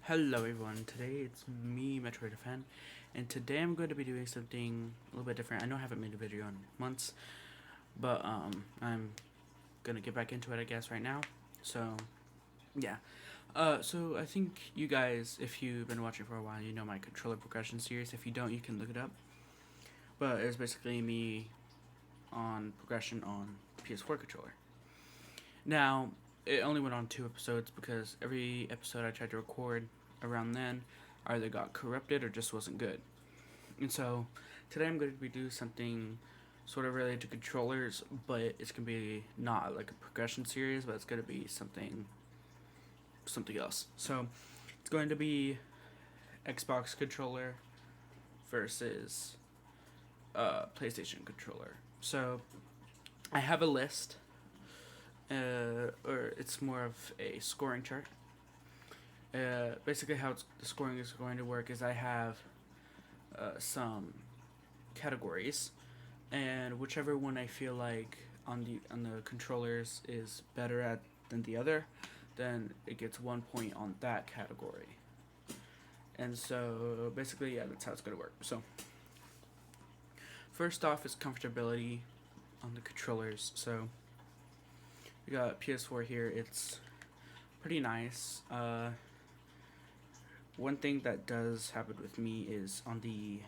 Hello everyone, today it's me, Metroid Fan, and today I'm going to be doing something a little bit different. I know I haven't made a video in months, but I'm gonna get back into it I guess right now. So, yeah. So I think you guys, if you've been watching for a while, you know my controller progression series. If you don't, you can look it up. But it's basically me on progression on PS4 controller. Now, it only went on 2 episodes because every episode I tried to record around then either got corrupted or just wasn't good. And so today I'm going to be doing something sort of related to controllers, but it's going to be not like a progression series, but it's going to be something else. So it's going to be Xbox controller versus PlayStation controller. So I have a list, or it's more of a scoring chart. Basically, how the scoring is going to work is I have some categories, and whichever one I feel like on the controllers is better at than the other, then it gets 1 point on that category. And so basically, yeah, that's how it's gonna work. So first off is comfortability on the controllers. So we got Ps4 here. It's pretty nice. One thing that does happen with me is on the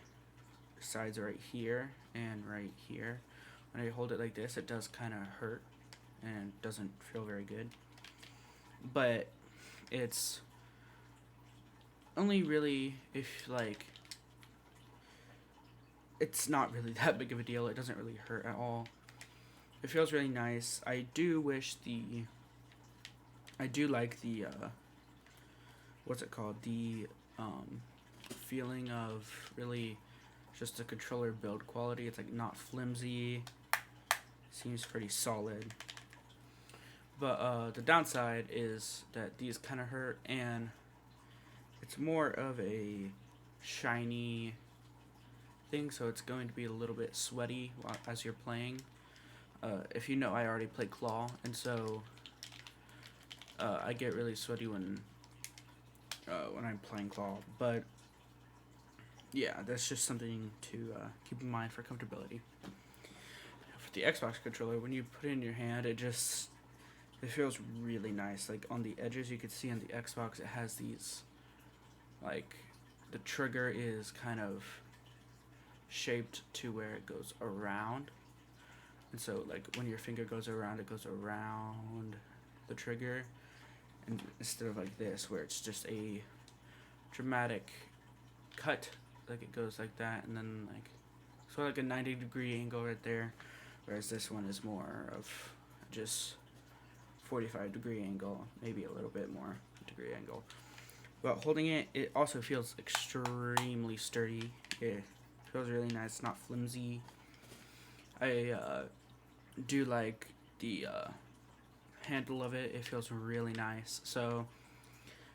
sides right here and right here. When I hold it like this, it does kind of hurt and doesn't feel very good. But it's only really if like it's not really that big of a deal. It doesn't really hurt at all. It feels really nice. I do like the what's it called? The feeling of really just a controller build quality. It's like not flimsy. Seems pretty solid. But the downside is that these kind of hurt, and it's more of a shiny thing, so it's going to be a little bit sweaty as you're playing. If you know, I already play Claw, and so I get really sweaty when I'm playing Claw. But yeah, that's just something to keep in mind for comfortability. For the Xbox controller, when you put it in your hand, it feels really nice. Like on the edges, you can see on the Xbox, it has these, like, the trigger is kind of shaped to where it goes around. And so, like, when your finger goes around, it goes around the trigger. And instead of like this, where it's just a dramatic cut, like it goes like that, and then like sort of like a 90-degree angle right there. Whereas this one is more of just 45-degree angle, maybe a little bit more degree angle. But holding it, it also feels extremely sturdy. It feels really nice, it's not flimsy. I do like the handle of it. It feels really nice. So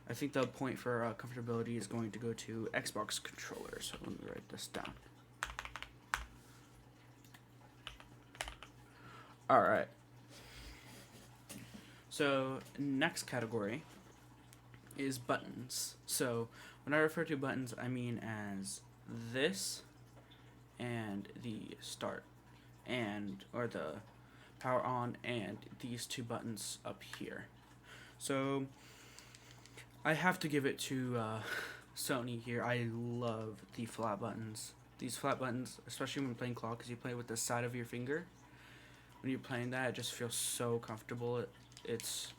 I think the point for comfortability is going to go to Xbox controllers. So let me write this down. Alright. So next category is buttons. So when I refer to buttons, I mean as this and the start or the power on and these two buttons up here. So I have to give it to Sony here. I love the flat buttons. These flat buttons, especially when playing Claw, because you play with the side of your finger. When you're playing that, it just feels so comfortable. It's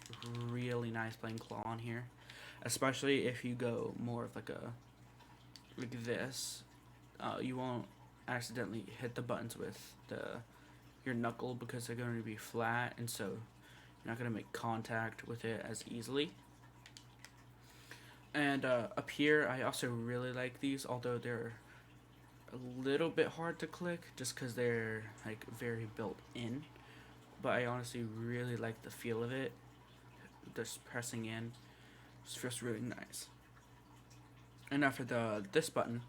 really nice playing Claw on here, especially if you go more of like this. You won't accidentally hit the buttons with your knuckle because they're going to be flat, and so you're not going to make contact with it as easily. And up here, I also really like these, although they're a little bit hard to click just because they're like very built in. But I honestly really like the feel of it. Just pressing in, just feels really nice. And now for this button,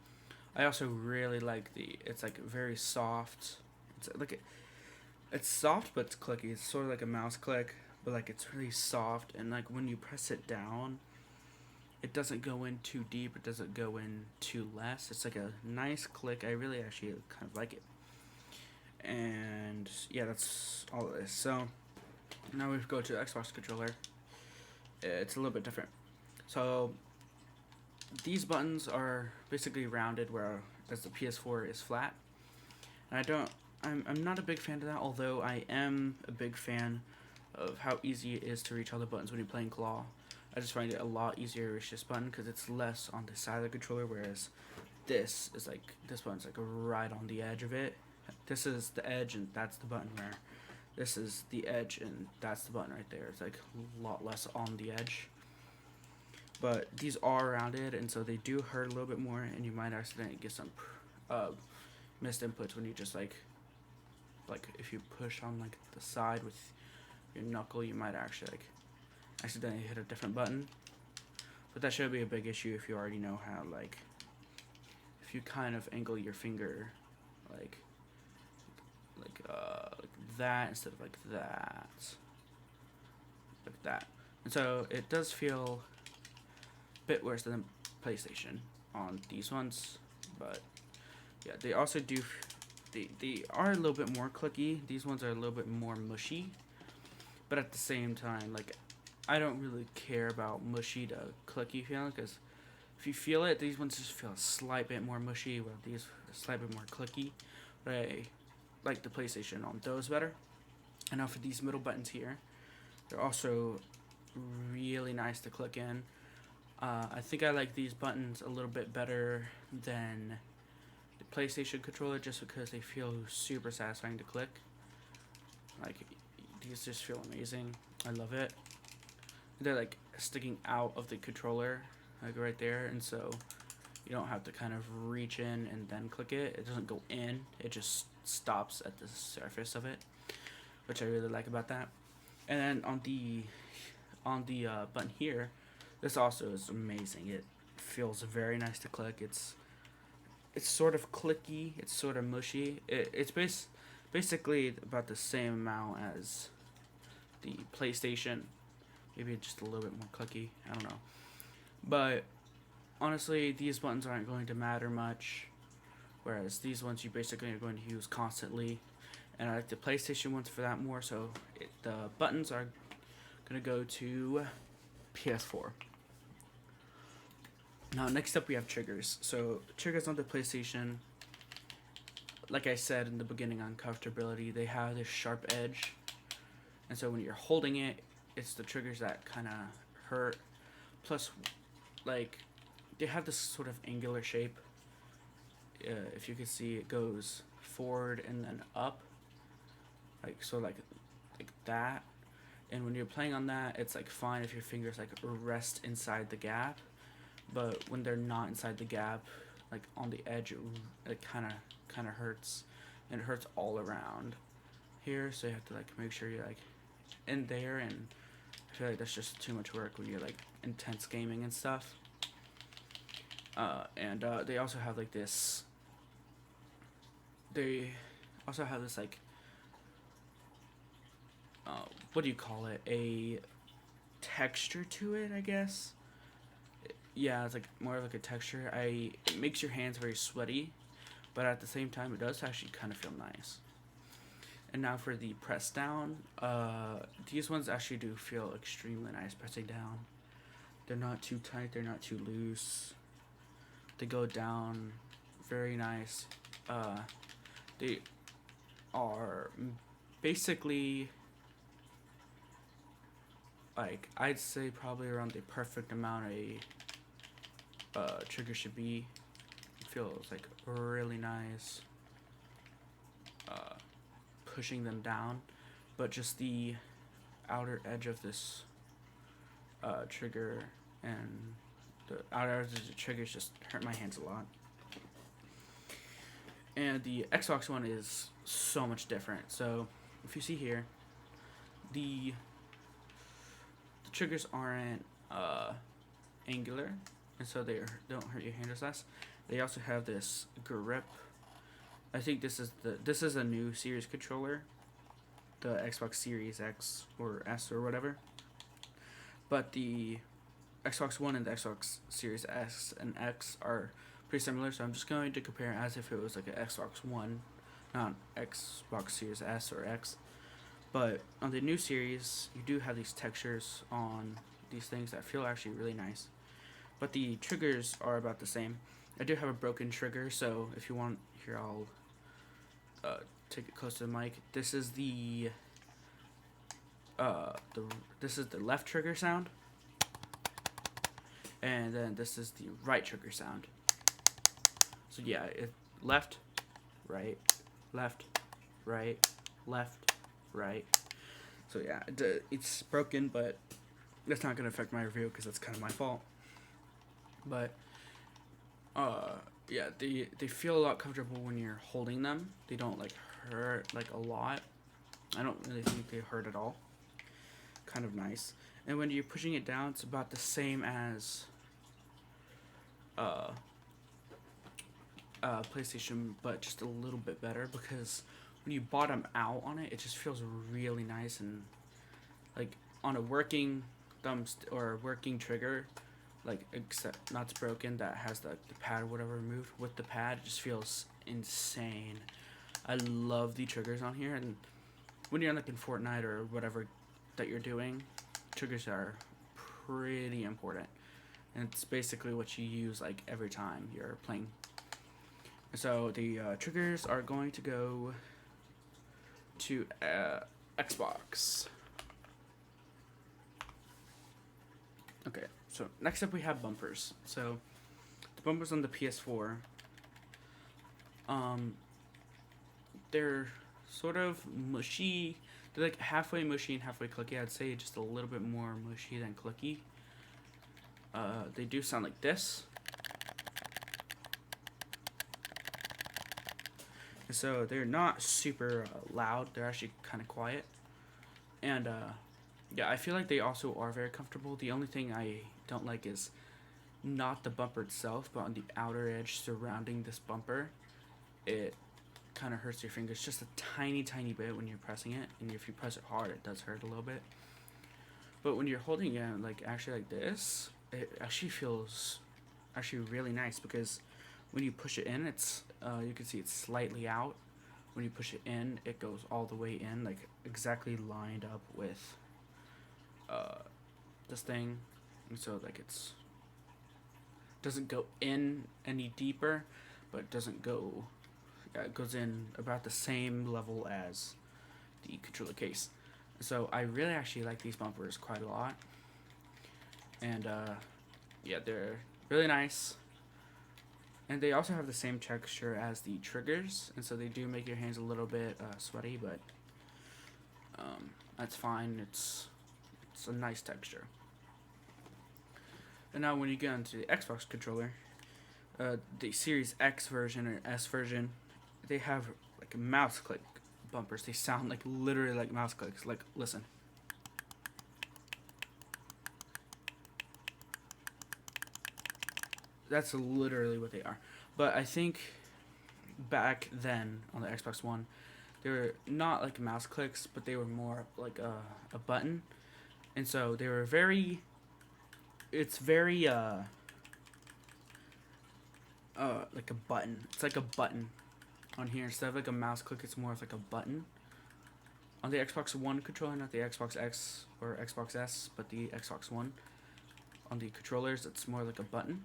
I also really like it's like very soft. It's like it's soft, but it's clicky. It's sort of like a mouse click, but like it's really soft, and like when you press it down, it doesn't go in too deep. It doesn't go in too less. It's like a nice click. I really actually kind of like it. And yeah, that's all it is. So now we go to the Xbox controller. It's a little bit different. So these buttons are basically rounded, whereas the PS4 is flat. And I'm not a big fan of that, although I am a big fan of how easy it is to reach all the buttons when you're playing claw. I just find it a lot easier to reach this button because it's less on the side of the controller, whereas this button's like right on the edge of it. This is the edge and that's the button, where this is the edge and that's the button right there. It's like a lot less on the edge. But these are rounded, and so they do hurt a little bit more, and you might accidentally get some missed inputs when you just like if you push on like the side with your knuckle, you might actually like accidentally hit a different button. But that shouldn't be a big issue if you already know how, like, if you kind of angle your finger like that instead of like that. And so it does feel a bit worse than PlayStation on these ones, but yeah, they also do. They are a little bit more clicky. These ones are a little bit more mushy, but at the same time, like, I don't really care about mushy to clicky feeling, because if you feel it, these ones just feel a slight bit more mushy, while these are a slight bit more clicky. But I like the PlayStation on those better. And now for these middle buttons here, they're also really nice to click in. I think I like these buttons a little bit better than the PlayStation controller, just because they feel super satisfying to click. Like, these just feel amazing. I love it. They're like sticking out of the controller, like right there, and so you don't have to kind of reach in and then click it. It doesn't go in, it just stops at the surface of it, which I really like about that. And then on the button here, this also is amazing. It feels very nice to click. It's sort of clicky, it's sort of mushy. It's basically about the same amount as the PlayStation, maybe just a little bit more clicky, I don't know. But honestly, these buttons aren't going to matter much, whereas these ones you basically are going to use constantly. And I like the PlayStation ones for that more, so the buttons are going to go to PS4. Now, next up we have triggers. So, triggers on the PlayStation, like I said in the beginning on comfortability, they have this sharp edge. And so when you're holding it, it's the triggers that kind of hurt. Plus, like, they have this sort of angular shape. If you can see, it goes forward and then up. Like that. And when you're playing on that, it's like fine if your fingers like rest inside the gap. But when they're not inside the gap, like on the edge, it kind of hurts, and it hurts all around here. So you have to like make sure you're like in there, and I feel like that's just too much work when you're like intense gaming and stuff. And they also have like this. They also have this like what do you call it? A texture to it, I guess. Yeah, it's like more of like a texture. It makes your hands very sweaty, but at the same time, it does actually kind of feel nice. And now for the press down, these ones actually do feel extremely nice pressing down. They're not too tight, they're not too loose. They go down very nice. They are basically, like, I'd say probably around the perfect amount a trigger should be. It feels like really nice pushing them down, but just the outer edge of this trigger and the outer edge of the triggers just hurt my hands a lot. And the Xbox one is so much different. So if you see here, the triggers aren't angular, and so they don't hurt your hand as less. They also have this grip. I think this is a new series controller, the Xbox Series X or S or whatever. But the Xbox One and the Xbox Series S and X are pretty similar, so I'm just going to compare as if it was like an Xbox One, not Xbox Series S or X. But on the new series, you do have these textures on these things that feel actually really nice. But the triggers are about the same. I do have a broken trigger, so if you want, here I'll take it close to the mic. This is the left trigger sound, and then this is the right trigger sound. So yeah, left, right, left, right, left, right. So yeah, it's broken, but that's not gonna affect my review because that's kind of my fault. But yeah, they feel a lot comfortable when you're holding them. They don't like hurt like a lot. I don't really think they hurt at all. Kind of nice. And when you're pushing it down, it's about the same as PlayStation, but just a little bit better, because when you bottom out on it, it just feels really nice, and like on a working or working trigger, like except not broken, that has the pad or whatever removed, with the pad, it just feels insane. I love the triggers on here, and when you're like in Fortnite or whatever that you're doing, triggers are pretty important, and it's basically what you use like every time you're playing. So the triggers are going to go to Xbox. Okay, so next up we have bumpers. So the bumpers on the PS4, they're sort of mushy. They're like halfway mushy and halfway clicky. I'd say just a little bit more mushy than clicky. They do sound like this. So they're not super loud. They're actually kind of quiet. And yeah, I feel like they also are very comfortable. The only thing I don't like is not the bumper itself, but on the outer edge surrounding this bumper, it kind of hurts your fingers just a tiny bit when you're pressing it. And if you press it hard, it does hurt a little bit. But when you're holding it like actually like this, it actually feels actually really nice, because when you push it in, it's you can see it's slightly out. When you push it in, it goes all the way in, like exactly lined up with this thing, and so like it's doesn't go in any deeper, but it doesn't go. It goes in about the same level as the controller case. So I really actually like these bumpers quite a lot, and yeah, they're really nice. And they also have the same texture as the triggers, and so they do make your hands a little bit sweaty, but that's fine. It's a nice texture. And now when you get into the Xbox controller, the Series X version or S version, they have like mouse click bumpers. They sound like literally like mouse clicks. Like, listen. That's literally what they are. But I think back then on the Xbox One, they were not like mouse clicks, but they were more like a button. And so they were very, it's very like a button. It's like a button on here. Instead of like a mouse click, it's more of like a button. On the Xbox One controller, not the Xbox X or Xbox S, but the Xbox One. On the controllers, it's more like a button.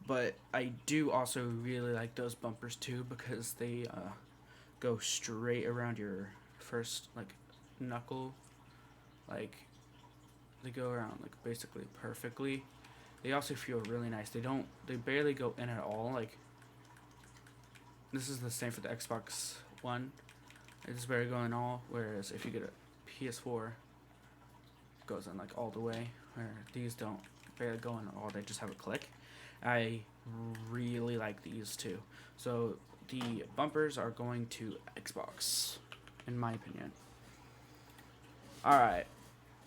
But I do also really like those bumpers too, because they go straight around your first like knuckle. Like they go around like basically perfectly. They also feel really nice. They barely go in at all. Like this is the same for the Xbox One. It's barely going all, whereas if you get a PS4, it goes in like all the way, where these don't barely go in at all. They just have a click. I really like these too. So the bumpers are going to Xbox, in my opinion. Alright,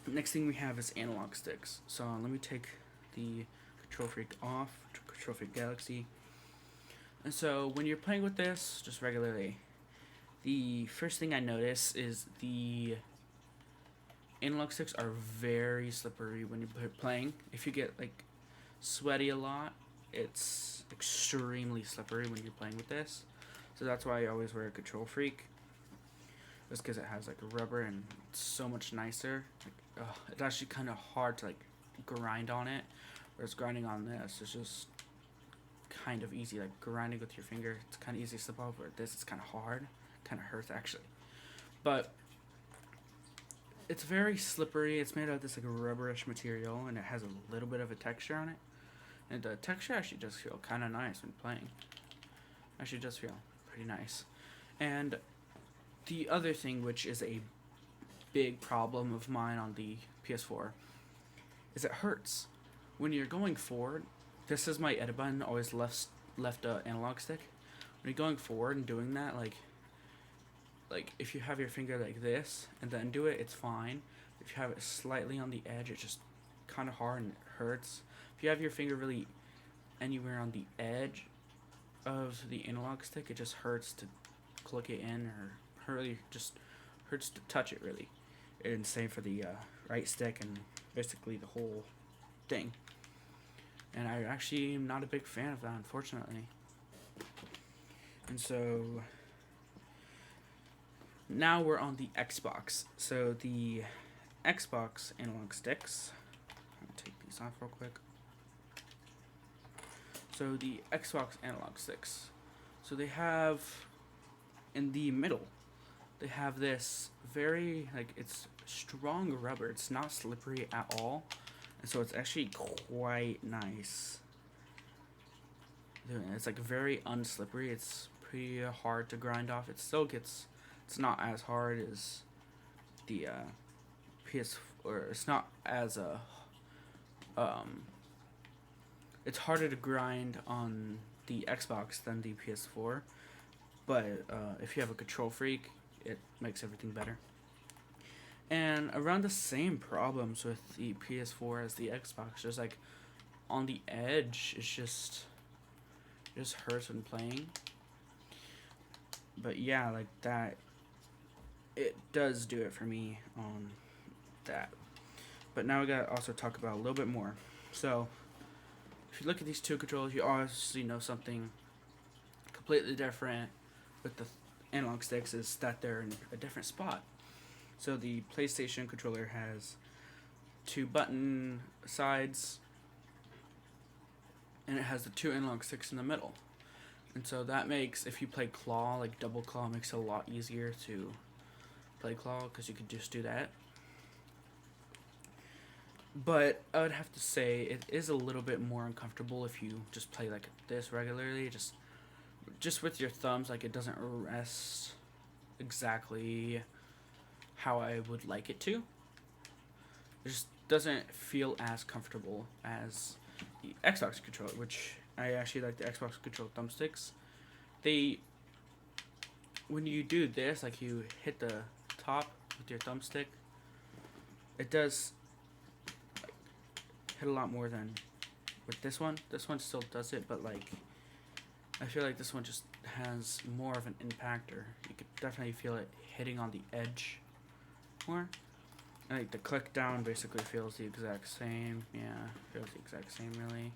next thing we have is analog sticks. So let me take the Control Freak off, Control Freak Galaxy. And so when you're playing with this, just regularly, the first thing I notice is the analog sticks are very slippery when you're playing. If you get like sweaty a lot, it's extremely slippery when you're playing with this. So that's why I always wear a Control Freak. Just because it has like a rubber and it's so much nicer. Like, it's actually kind of hard to like grind on it. Whereas grinding on this is just kind of easy. Like grinding with your finger, it's kind of easy to slip off. Where this, it's kind of hard. Kind of hurts actually. But it's very slippery. It's made out of this like rubberish material, and it has a little bit of a texture on it. And the texture actually does feel kind of nice when playing. Actually does feel pretty nice. And the other thing, which is a big problem of mine on the PS4, is it hurts. When you're going forward, this is my edit button, always left analog stick. When you're going forward and doing that, like if you have your finger like this and then do it, it's fine. If you have it slightly on the edge, it's just kind of hard and it hurts. If you have your finger really anywhere on the edge of the analog stick, it just hurts to click it in, or really just hurts to touch it really. And same for the right stick and basically the whole thing. And I actually am not a big fan of that, unfortunately. And so now we're on the Xbox. So the Xbox analog sticks, I'll take these off real quick. So the Xbox analog sticks, so they have in the middle, they have this very, like, it's strong rubber. It's not slippery at all, and so it's actually quite nice. It's like very unslippery. It's pretty hard to grind off. It still gets, it's not as hard as the PS, or it's not as it's harder to grind on the Xbox than the PS4, but if you have a Control Freak, it makes everything better. And around the same problems with the PS4 as the Xbox, just like on the edge, it just hurts when playing. But yeah, like that, it does do it for me on that. But now we gotta also talk about a little bit more. So if you look at these two controllers, you obviously know something completely different with the analog sticks is that they're in a different spot. So the PlayStation controller has 2 button sides, and it has the 2 analog sticks in the middle. And so that makes, if you play claw, like double claw, makes it a lot easier to play claw because you could just do that. But I would have to say it is a little bit more uncomfortable if you just play like this regularly, just with your thumbs. Like, it doesn't rest exactly how I would like it to. It just doesn't feel as comfortable as the Xbox controller, which I actually like the Xbox controller thumbsticks. When you do this, like you hit the top with your thumbstick, it does like hit a lot more than with this one. This one still does it, but like I feel like this one just has more of an impact, or you could definitely feel it hitting on the edge more. Like the click down basically feels the exact same. Yeah, feels the exact same really.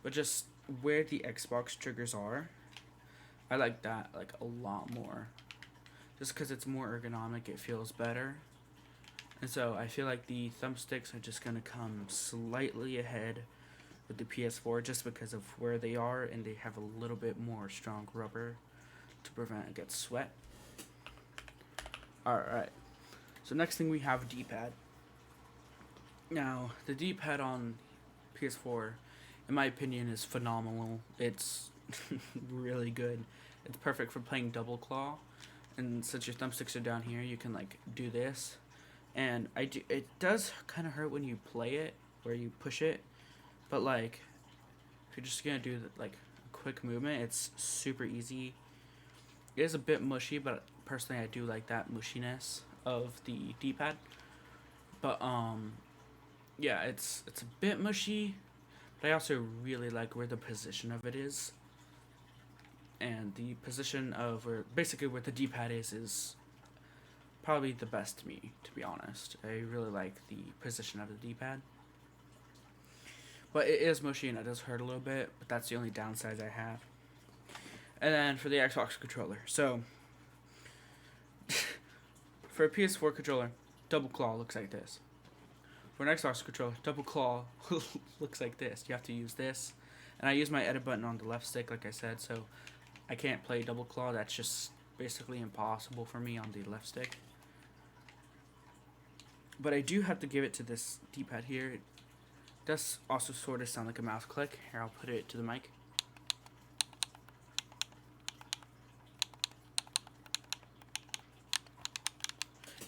But just where the Xbox triggers are, I like that like a lot more. Just because it's more ergonomic, it feels better. And so I feel like the thumbsticks are just going to come slightly ahead with the PS4 just because of where they are, and they have a little bit more strong rubber to prevent against sweat. Alright. So next thing we have D-pad. Now, the D-pad on PS4, in my opinion, is phenomenal. It's really good. It's perfect for playing double claw. And since your thumbsticks are down here, you can like do this. And it does kind of hurt when you play it, where you push it. But like, if you're just gonna do like a quick movement, it's super easy. It is a bit mushy, but personally I do like that mushiness of the D-pad. But yeah, it's a bit mushy, but I also really like where the position of it is. And the position of where the D-pad is probably the best to me, to be honest. I really like the position of the D-pad. But it is mushy and it does hurt a little bit, but that's the only downside I have. And then for the Xbox controller. So, for a PS4 controller, double claw looks like this. For an Xbox controller, double claw looks like this. You have to use this. And I use my edit button on the left stick, like I said, so I can't play double claw. That's just basically impossible for me on the left stick. But I do have to give it to this D-pad here. It does also sort of sound like a mouse click. Here, I'll put it to the mic.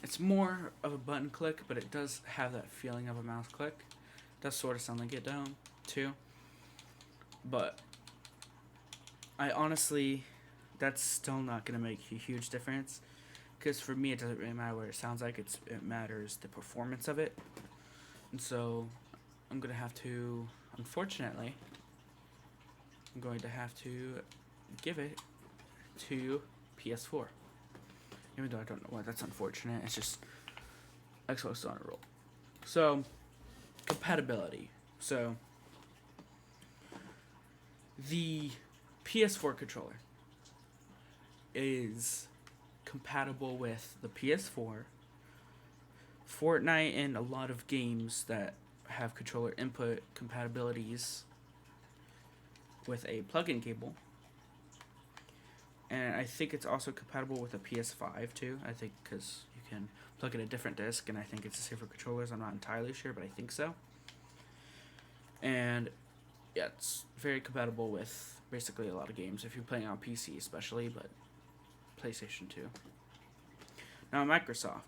It's more of a button click, but it does have that feeling of a mouse click. It does sort of sound like it too. But I honestly, that's still not going to make a huge difference. Because for me, it doesn't really matter what it sounds like. It matters the performance of it. And so I'm going to have to, unfortunately, I'm going to have to give it to PS4. Even though I don't know why that's unfortunate. It's just Xbox is on a roll. So, compatibility. So, the PS4 controller is compatible with the PS4, Fortnite, and a lot of games that have controller input compatibilities with a plug-in cable. And I think it's also compatible with a PS5 too. I think because you can plug in a different disc, and I think it's the same for controllers. I'm not entirely sure, but I think so. And yeah, it's very compatible with basically a lot of games if you're playing on PC, especially, but PlayStation 2. Now, Microsoft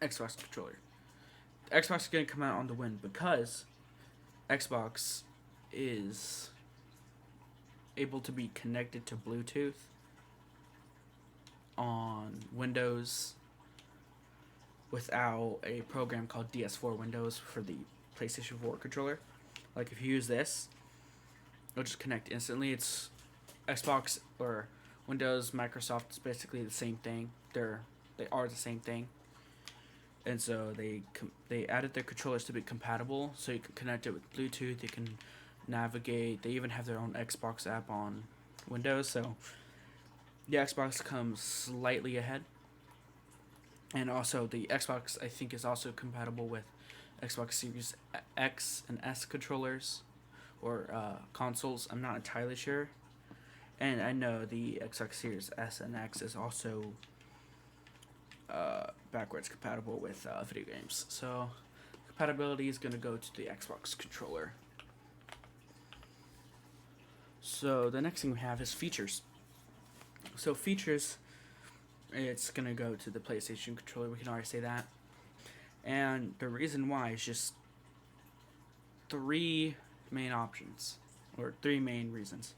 Xbox controller. Xbox is going to come out on the win because Xbox is able to be connected to Bluetooth on Windows without a program called DS4 Windows for the PlayStation 4 controller. Like if you use this, it'll just connect instantly. It's Xbox or Windows, Microsoft is basically the same thing. They are the same thing. And so they added their controllers to be compatible, so you can connect it with Bluetooth. You can navigate. They even have their own Xbox app on Windows, so the Xbox comes slightly ahead. And also the Xbox, I think, is also compatible with Xbox Series X and S controllers or consoles. I'm not entirely sure. And I know the Xbox Series S and X is also backwards compatible with video games. So compatibility is going to go to the Xbox controller. So the next thing we have is features. So features, it's going to go to the PlayStation controller. We can already say that. And the reason why is just three main options, or three main reasons.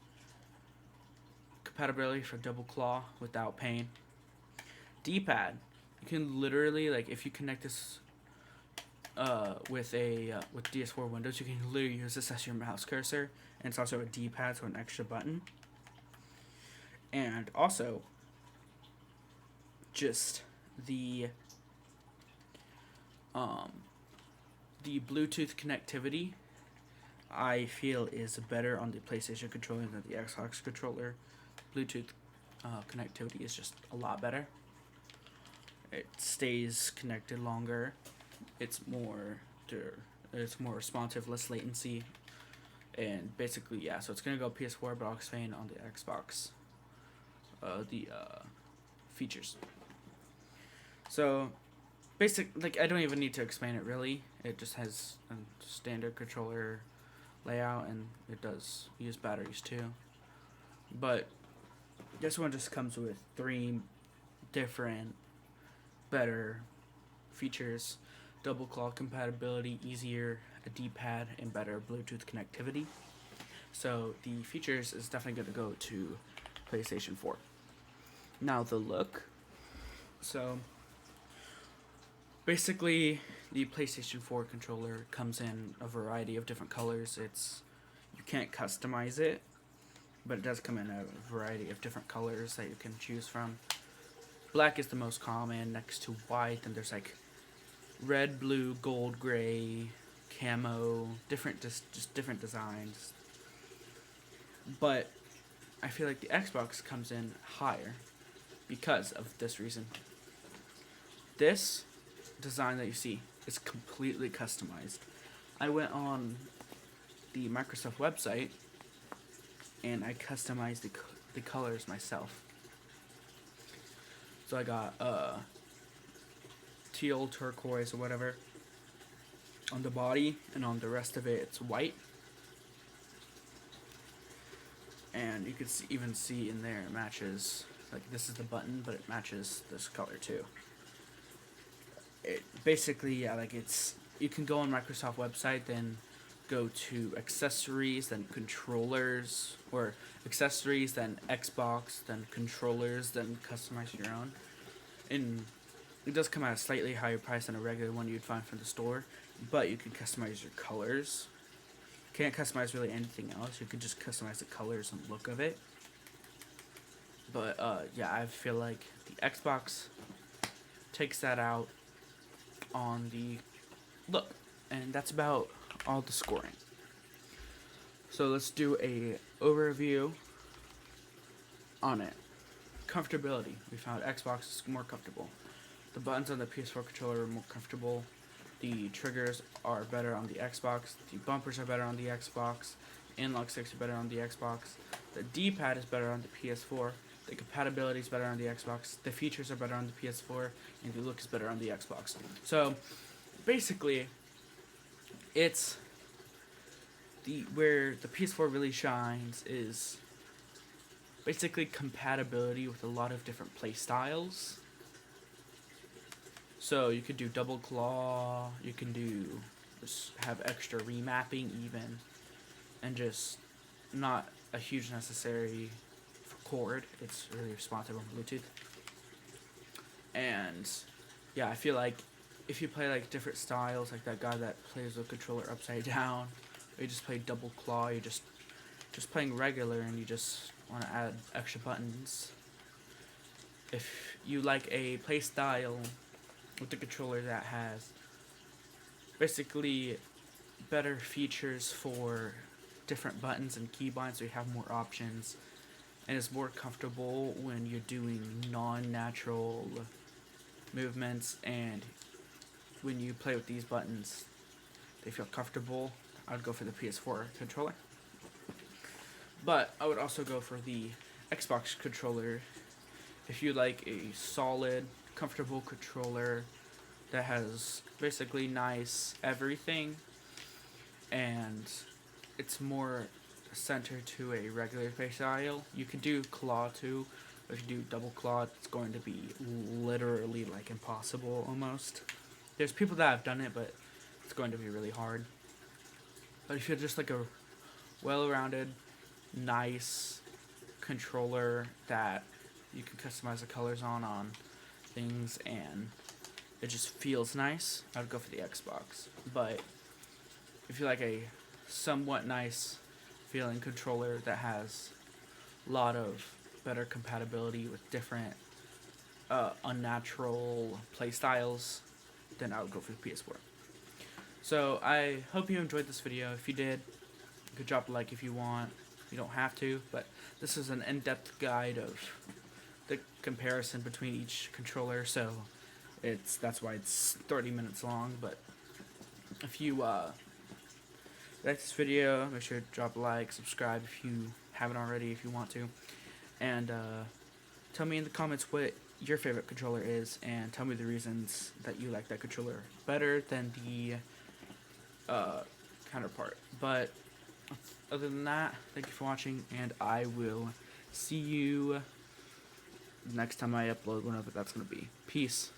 Compatibility for double claw without pain. D-pad. You can literally, like, if you connect this with DS4 Windows, you can literally use this as your mouse cursor, and it's also a D-pad, so an extra button. And also, just the Bluetooth connectivity, I feel, is better on the PlayStation controller than the Xbox controller. Bluetooth connectivity is just a lot better. It stays connected longer. It's more responsive, less latency, and basically, yeah. So it's gonna go PS4, but I'll explain on the Xbox the features. So like, I don't even need to explain it really. It just has a standard controller layout, and it does use batteries too. But this one just comes with three different better features: double claw compatibility, easier a D-pad, and better Bluetooth connectivity. So the features is definitely going to go to PlayStation 4. Now the look. So basically, the PlayStation 4 controller comes in a variety of different colors. You can't customize it, but it does come in a variety of different colors that you can choose from. black is the most common next to white. Then there's like red, blue, gold, gray, camo, just different designs. But I feel like the Xbox comes in higher because of this reason. This design that you see is completely customized. I went on the Microsoft website and I customized the colors myself. So I got teal, turquoise, or whatever on the body, and on the rest of it it's white. And you can even see in there it matches, like this is the button, but it matches this color too. It basically, yeah, like you can go on Microsoft website, then go to accessories, then controllers, or accessories, then Xbox, then controllers, then customize your own. And it does come at a slightly higher price than a regular one you'd find from the store, but you can customize your colors. Can't customize really anything else. You can just customize the colors and look of it. But yeah, I feel like the Xbox takes that out on the look, and that's about all the scoring. So let's do a overview on it. Comfortability. We found Xbox is more comfortable. The buttons on the PS4 controller are more comfortable. The triggers are better on the Xbox. The bumpers are better on the Xbox. Analog sticks are better on the Xbox. The D-pad is better on the PS4. The compatibility is better on the Xbox. The features are better on the PS4, and the look is better on the Xbox. So basically, it's where the PS4 really shines is basically compatibility with a lot of different play styles. So you could do double claw, you can just have extra remapping even, and just not a huge necessary for cord. It's really responsive on Bluetooth. And yeah, I feel like if you play like different styles, like that guy that plays the controller upside down, or you just play double claw, you're just playing regular and you just want to add extra buttons. If you like a play style with the controller that has basically better features for different buttons and keybinds, so you have more options, and it's more comfortable when you're doing non-natural movements, and when you play with these buttons they feel comfortable, I would go for the PS4 controller. But I would also go for the Xbox controller if you like a solid, comfortable controller that has basically nice everything, and it's more centered to a regular play style. You can do claw too. If you do double claw, it's going to be literally like impossible almost. There's people that have done it, but it's going to be really hard. But if you're just like a well-rounded, nice controller that you can customize the colors on things and it just feels nice, I'd go for the Xbox. But if you like a somewhat nice feeling controller that has a lot of better compatibility with different unnatural play styles, then I would go for the PS4. So I hope you enjoyed this video. If you did, you could drop a like if you want. You don't have to, but this is an in-depth guide of the comparison between each controller, so that's why it's 30 minutes long. But if you like this video, make sure to drop a like, subscribe if you haven't already, if you want to, and tell me in the comments what your favorite controller is, and tell me the reasons that you like that controller better than the counterpart. But other than that, thank you for watching, and I will see you next time I upload, whenever that's going to be. Peace.